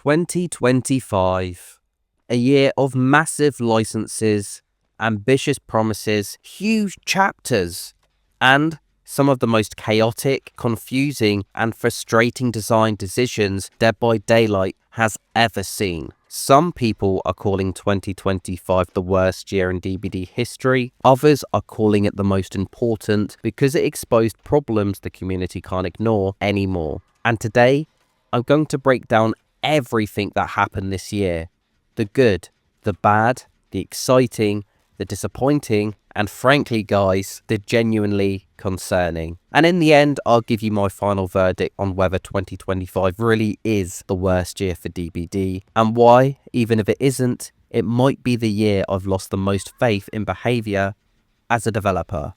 2025, a year of massive licenses, ambitious promises, huge chapters, and some of the most chaotic, confusing, and frustrating design decisions Dead by Daylight has ever seen. Some people are calling 2025 the worst year in DBD history. Others are calling it the most important because it exposed problems the community can't ignore anymore. And today, I'm going to break down everything that happened this year. The good, the bad, the exciting, the disappointing, and frankly guys, the genuinely concerning. And in the end, I'll give you my final verdict on whether 2025 really is the worst year for DBD, and why, even if it isn't, it might be the year I've lost the most faith in Behaviour as a developer.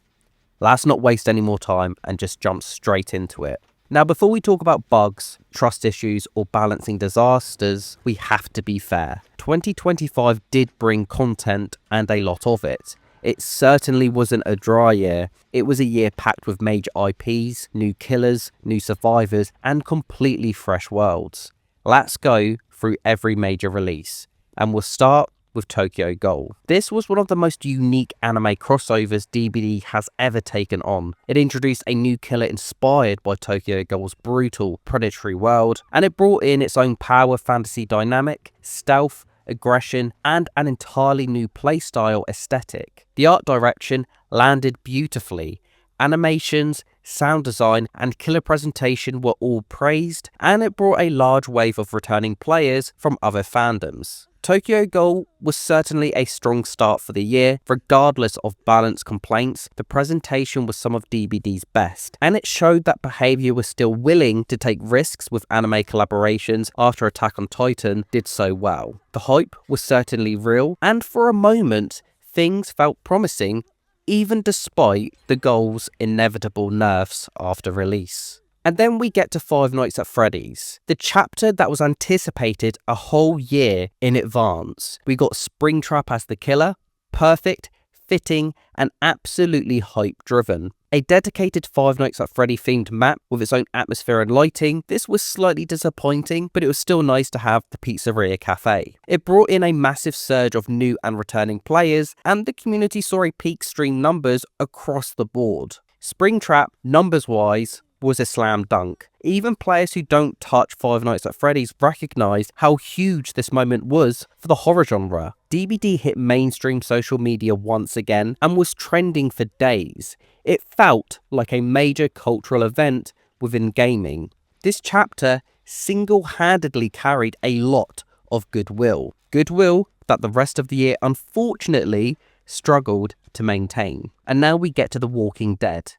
Let's not waste any more time and just jump straight into it. Now, before we talk about bugs, trust issues, or balancing disasters, we have to be fair. 2025 did bring content, and a lot of it. It certainly wasn't a dry year. It was a year packed with major IPs, new killers, new survivors, and completely fresh worlds. Let's go through every major release, and we'll start with Tokyo Ghoul. This was one of the most unique anime crossovers DBD has ever taken on. It introduced a new killer inspired by Tokyo Ghoul's brutal, predatory world, and it brought in its own power fantasy dynamic, stealth, aggression, and an entirely new playstyle aesthetic. The art direction landed beautifully. Animations, sound design, and killer presentation were all praised, and it brought a large wave of returning players from other fandoms. Tokyo Ghoul was certainly a strong start for the year. Regardless of balance complaints, the presentation was some of DBD's best, and it showed that Behaviour was still willing to take risks with anime collaborations after Attack on Titan did so well. The hype was certainly real, and for a moment, things felt promising, even despite the Ghoul's inevitable nerfs after release. And then we get to Five Nights at Freddy's, the chapter that was anticipated a whole year in advance. We got Springtrap as the killer, perfect, fitting, and absolutely hype-driven. A dedicated Five Nights at Freddy themed map with its own atmosphere and lighting. This was slightly disappointing, but it was still nice to have the Pizzeria Cafe. It brought in a massive surge of new and returning players, and the community saw a peak stream numbers across the board. Springtrap, numbers-wise, was a slam dunk. Even players who don't touch Five Nights at Freddy's recognised how huge this moment was for the horror genre. DBD hit mainstream social media once again and was trending for days. It felt like a major cultural event within gaming. This chapter single-handedly carried a lot of goodwill. Goodwill that the rest of the year unfortunately struggled to maintain. And now we get to The Walking Dead.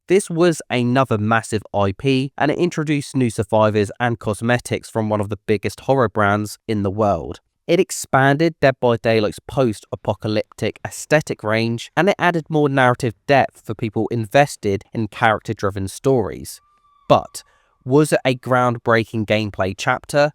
This was another massive IP, and it introduced new survivors and cosmetics from one of the biggest horror brands in the world. It expanded Dead by Daylight's post-apocalyptic aesthetic range, and it added more narrative depth for people invested in character-driven stories. But was it a groundbreaking gameplay chapter?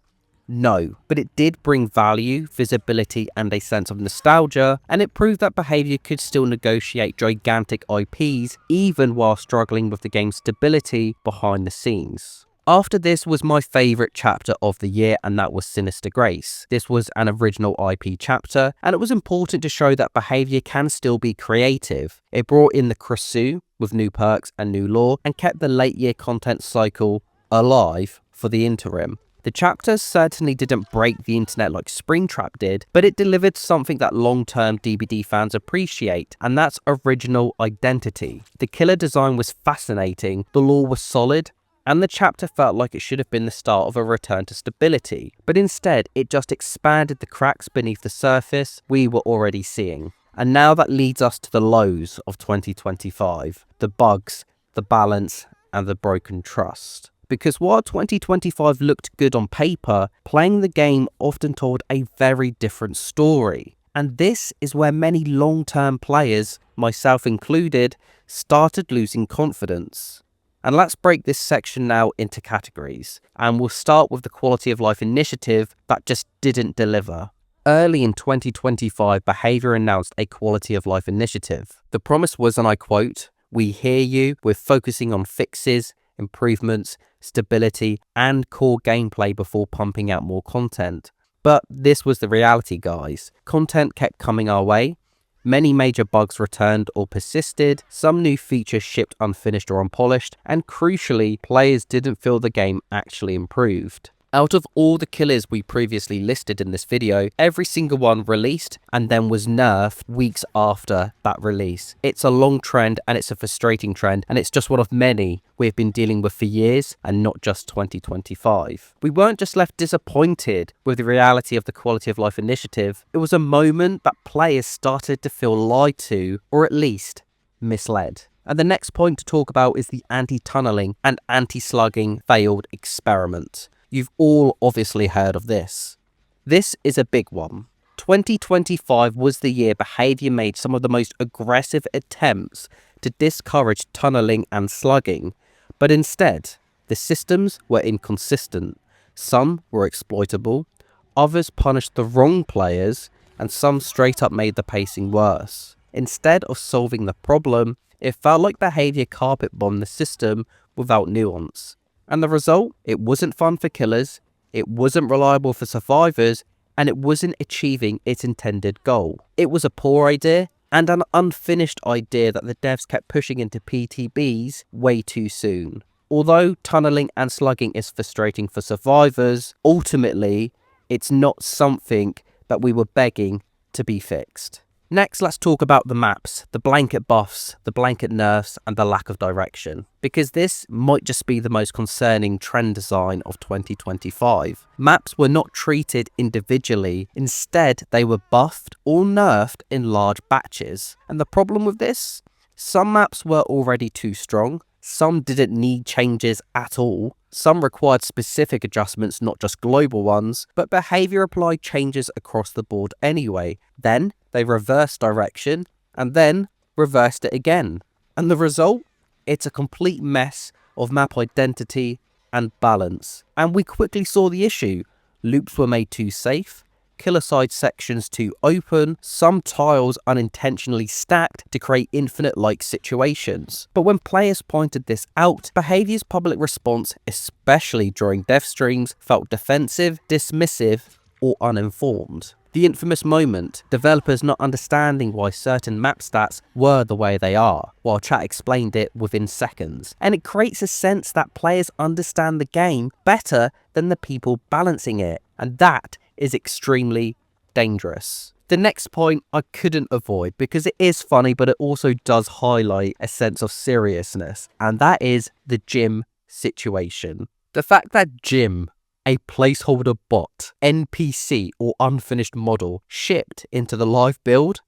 No, but it did bring value, visibility, and a sense of nostalgia, and it proved that Behaviour could still negotiate gigantic IPs even while struggling with the game's stability behind the scenes. After this was my favourite chapter of the year, and that was Sinister Grace. This was an original IP chapter, and it was important to show that Behaviour can still be creative. It brought in the Kresu with new perks and new lore, and kept the late year content cycle alive for the interim. The chapter certainly didn't break the internet like Springtrap did, but it delivered something that long-term DBD fans appreciate, and that's original identity. The killer design was fascinating, the lore was solid, and the chapter felt like it should have been the start of a return to stability, but instead it just expanded the cracks beneath the surface we were already seeing. And now that leads us to the lows of 2025, the bugs, the balance, and the broken trust. Because while 2025 looked good on paper, playing the game often told a very different story. And this is where many long-term players, myself included, started losing confidence. And let's break this section now into categories. And we'll start with the quality of life initiative that just didn't deliver. Early in 2025, Behaviour announced a quality of life initiative. The promise was, and I quote, "We hear you, we're focusing on fixes, improvements, stability, and core gameplay before pumping out more content. But this was the reality, guys. Content kept coming our way. Many major bugs returned or persisted, some new features shipped unfinished or unpolished, and crucially, players didn't feel the game actually improved. Out of all the killers we previously listed in this video, every single one released and then was nerfed weeks after that release. It's a long trend and it's a frustrating trend, and it's just one of many we've been dealing with for years and not just 2025. We weren't just left disappointed with the reality of the Quality of Life initiative, it was a moment that players started to feel lied to, or at least misled. And the next point to talk about is the anti-tunneling and anti-slugging failed experiment. You've all obviously heard of this. This is a big one. 2025 was the year Behaviour made some of the most aggressive attempts to discourage tunneling and slugging, but instead, the systems were inconsistent. Some were exploitable, others punished the wrong players, and some straight up made the pacing worse. Instead of solving the problem, it felt like Behaviour carpet bombed the system without nuance. And the result? It wasn't fun for killers, it wasn't reliable for survivors, and it wasn't achieving its intended goal. It was a poor idea, and an unfinished idea that the devs kept pushing into PTBs way too soon. Although tunneling and slugging is frustrating for survivors, ultimately, it's not something that we were begging to be fixed. Next, let's talk about the maps, the blanket buffs, the blanket nerfs, and the lack of direction, because this might just be the most concerning trend design of 2025. Maps were not treated individually, instead they were buffed or nerfed in large batches. And the problem with this? Some maps were already too strong, some didn't need changes at all, some required specific adjustments, not just global ones, but Behaviour applied changes across the board anyway. Then they reversed direction, and then reversed it again. And the result? It's a complete mess of map identity and balance. And we quickly saw the issue. Loops were made too safe, killer side sections too open, some tiles unintentionally stacked to create infinite-like situations. But when players pointed this out, Behaviour's public response, especially during dev streams, felt defensive, dismissive, or uninformed. The infamous moment, developers not understanding why certain map stats were the way they are, while chat explained it within seconds. And it creates a sense that players understand the game better than the people balancing it, and that is extremely dangerous. The next point I couldn't avoid because it is funny, but it also does highlight a sense of seriousness, and that is the gym situation. The fact that gym, a placeholder bot, NPC or unfinished model shipped into the live build,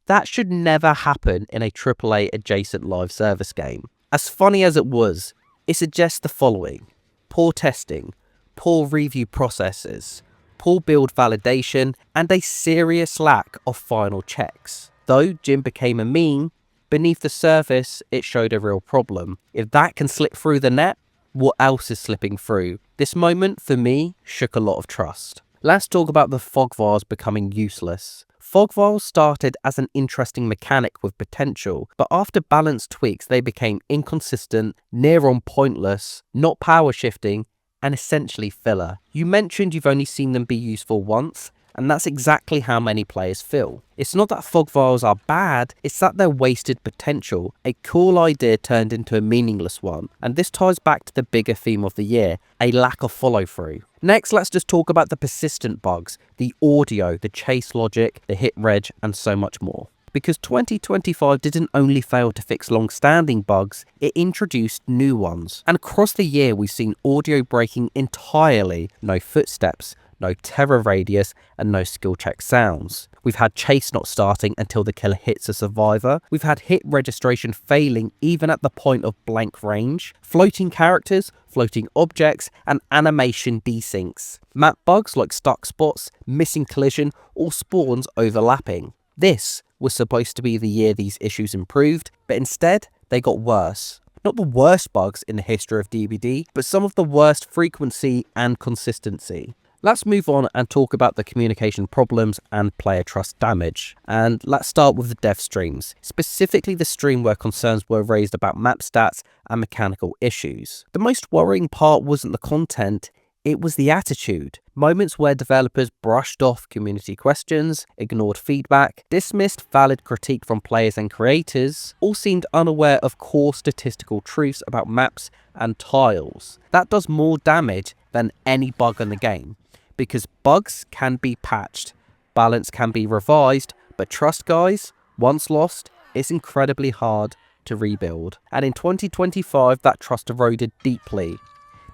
that should never happen in a AAA adjacent live service game. As funny as it was, it suggests the following: poor testing, poor review processes, poor build validation, and a serious lack of final checks. Though Jim became a meme, beneath the surface it showed a real problem. If that can slip through the net, what else is slipping through? This moment, for me, shook a lot of trust. Let's talk about the fog vials becoming useless. Fog vials started as an interesting mechanic with potential, but after balance tweaks they became inconsistent, near on pointless, not power shifting, and essentially filler. You mentioned you've only seen them be useful once, and that's exactly how many players feel. It's not that fog vials are bad, it's that they're wasted potential. A cool idea turned into a meaningless one, and this ties back to the bigger theme of the year, a lack of follow through. Next, let's just talk about the persistent bugs, the audio, the chase logic, the hit reg, and so much more. Because 2025 didn't only fail to fix long-standing bugs, it introduced new ones. And across the year we've seen audio breaking entirely, no footsteps, no terror radius, and no skill check sounds. We've had chase not starting until the killer hits a survivor. We've had hit registration failing even at the point of blank range. Floating characters, floating objects, and animation desyncs. Map bugs like stuck spots, missing collision, or spawns overlapping. This was supposed to be the year these issues improved, but instead they got worse. Not the worst bugs in the history of DBD, but some of the worst frequency and consistency. Let's move on and talk about the communication problems and player trust damage. And let's start with the dev streams, specifically the stream where concerns were raised about map stats and mechanical issues. The most worrying part wasn't the content, it was the attitude. Moments where developers brushed off community questions, ignored feedback, dismissed valid critique from players and creators, all seemed unaware of core statistical truths about maps and tiles. That does more damage than any bug in the game, because bugs can be patched, balance can be revised, but trust, guys, once lost, it's incredibly hard to rebuild. And in 2025, that trust eroded deeply.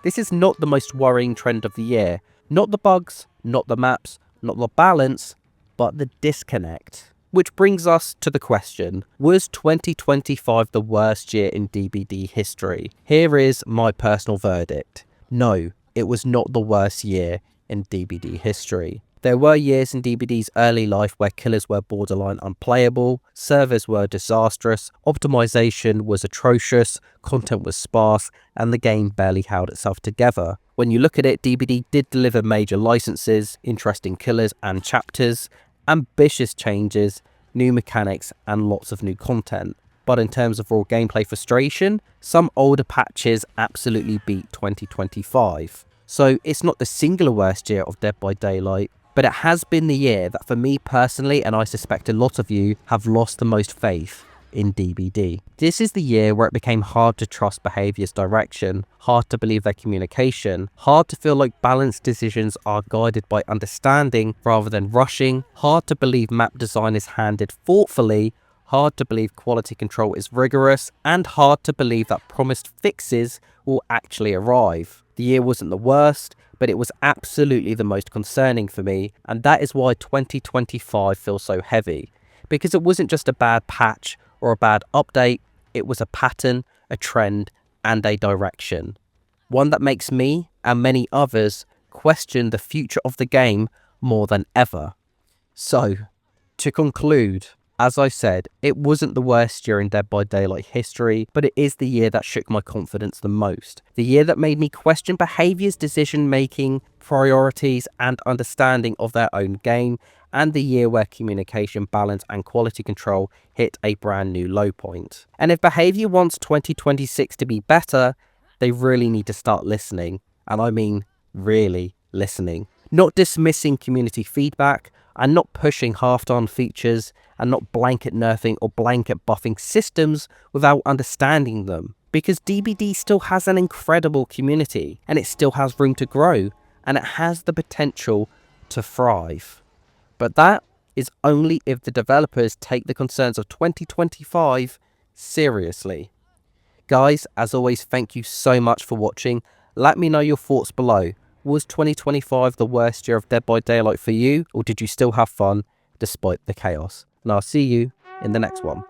This is not the most worrying trend of the year. Not the bugs, not the maps, not the balance, but the disconnect. Which brings us to the question, was 2025 the worst year in DBD history? Here is my personal verdict. No, it was not the worst year in DBD history. There were years in DBD's early life where killers were borderline unplayable, servers were disastrous, optimization was atrocious, content was sparse, and the game barely held itself together. When you look at it, DBD did deliver major licenses, interesting killers and chapters, ambitious changes, new mechanics, and lots of new content. But in terms of raw gameplay frustration, some older patches absolutely beat 2025. So it's not the singular worst year of Dead by Daylight, but it has been the year that for me personally, and I suspect a lot of you, have lost the most faith in DBD. This is the year where it became hard to trust Behaviour's direction, hard to believe their communication, hard to feel like balanced decisions are guided by understanding rather than rushing, hard to believe map design is handled thoughtfully, hard to believe quality control is rigorous, and hard to believe that promised fixes will actually arrive. The year wasn't the worst, but it was absolutely the most concerning for me, and that is why 2025 feels so heavy. Because it wasn't just a bad patch or a bad update, it was a pattern, a trend, and a direction. One that makes me, and many others, question the future of the game more than ever. So, to conclude, as I said, it wasn't the worst year in Dead by Daylight history, but it is the year that shook my confidence the most. The year that made me question Behaviour's decision-making, priorities, and understanding of their own game, and the year where communication, balance, and quality control hit a brand new low point. And if Behaviour wants 2026 to be better, they really need to start listening. And I mean, really listening. Not dismissing community feedback, and not pushing half-done features, and not blanket nerfing or blanket buffing systems without understanding them. Because DBD still has an incredible community, and it still has room to grow, and it has the potential to thrive. But that is only if the developers take the concerns of 2025 seriously. Guys, as always, thank you so much for watching. Let me know your thoughts below. Was 2025 the worst year of Dead by Daylight for you, or did you still have fun despite the chaos? And I'll see you in the next one.